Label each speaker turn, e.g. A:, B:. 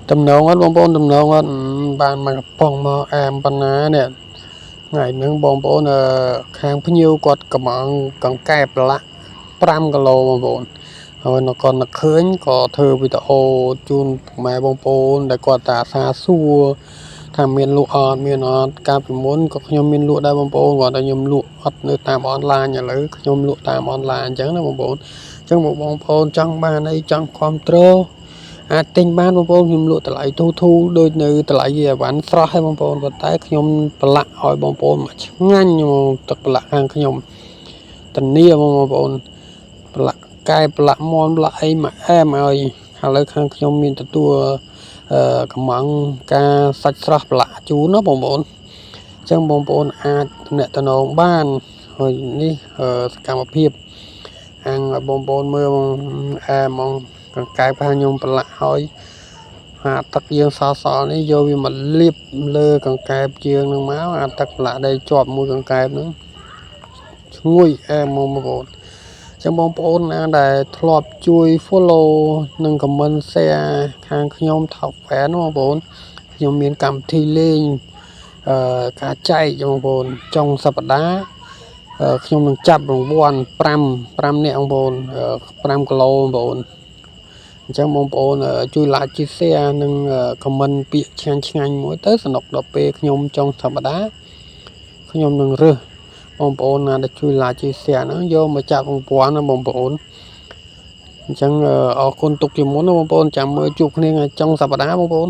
A: tầm nông á bông bông tầm nông á bàn mà bông mà em bàn ná nè ngày nâng bông bông khang phí nhiêu quạt cầm ăn cầm kẹp là 5 kg បងប្អូនហើយនៅគាត់នឹកឃើញក៏ធ្វើវីដេអូជូនម៉ែបងប្អូនដែលគាត់តាសាសួរថាមានលក់អត់មានអត់កាលពីមុនក៏ខ្ញុំមានលក់ដែរបងប្អូនគាត់តែខ្ញុំលក់អត់នៅតាមអនឡាញឥឡូវខ្ញុំលក់តាមអនឡាញអញ្ចឹងណាបងប្អូនអញ្ចឹងបងប្អូនចង់បានអីចង់គ្រប់គ្រងអាចទិញបានបងប្អូនខ្ញុំលក់តម្លៃធូរដូចនៅតម្លៃអីវ៉ាន់ស្រស់ឲ្យបងប្អូនប៉ុន្តែខ្ញុំប្រឡាក់ឲ្យបងប្អូនមកឆ្ងាញ់ទឹកប្រឡាក់ខាងខ្ញុំធានាបងប្អូនប្រឡាក់កែប្រឡាក់មន់ប្រឡាក់អីមកអែមឲ្យឥឡូវខាងខ្ញុំមានទទួលកំងការសាច់ស្រស់ប្រឡាក់ជូនណាបងប្អូនអញ្ចឹងបងប្អូនអាចទំនាក់ទំនងបានហើយនេះសកម្មភាពអាំងឲ្យបងប្អូនមើលអែមហ្មងកង្កែបខាងខ្ញុំប្រឡាក់ឲ្យអាទឹកយើងសសនេះយកវាមកលាបលើកង្កែបយើងនឹងមកអាទឹកប្រឡាក់ដែលជាប់មួយកង្កែបហ្នឹងឈ្ងុយអែមហ្មងបងប្អូនចឹងបងប្អូនណាដែលធ្លាប់ជួយ follow និង comment share ខាងខ្ញុំថោកហ្វែនបងប្អូនខ្ញុំមានកម្មវិធីលេងការចែកបងប្អូនចុងសប្តាហ៍ខ្ញុំនឹងចាប់រង្វាន់5នាក់បងប្អូន5គីឡូបងប្អូនអញ្ចឹងបងប្អូនជួយ like ជួយ share និង comment ពាក្យឆ្ងាញ់មួយទៅសនុកដល់ពេលខ្ញុំចុងសប្តាហ៍ខ្ញុំនឹងរើសបងប្អូនណាដែលជួយ like ជួយ share ហ្នឹងយកមកចាប់រង្វាន់ណាបងប្អូនអញ្ចឹងអរគុណទុកជាមុនណាបងប្អូនចាំមើលជួបគ្នាថ្ងៃចុងសប្តាហ៍បងប្អូន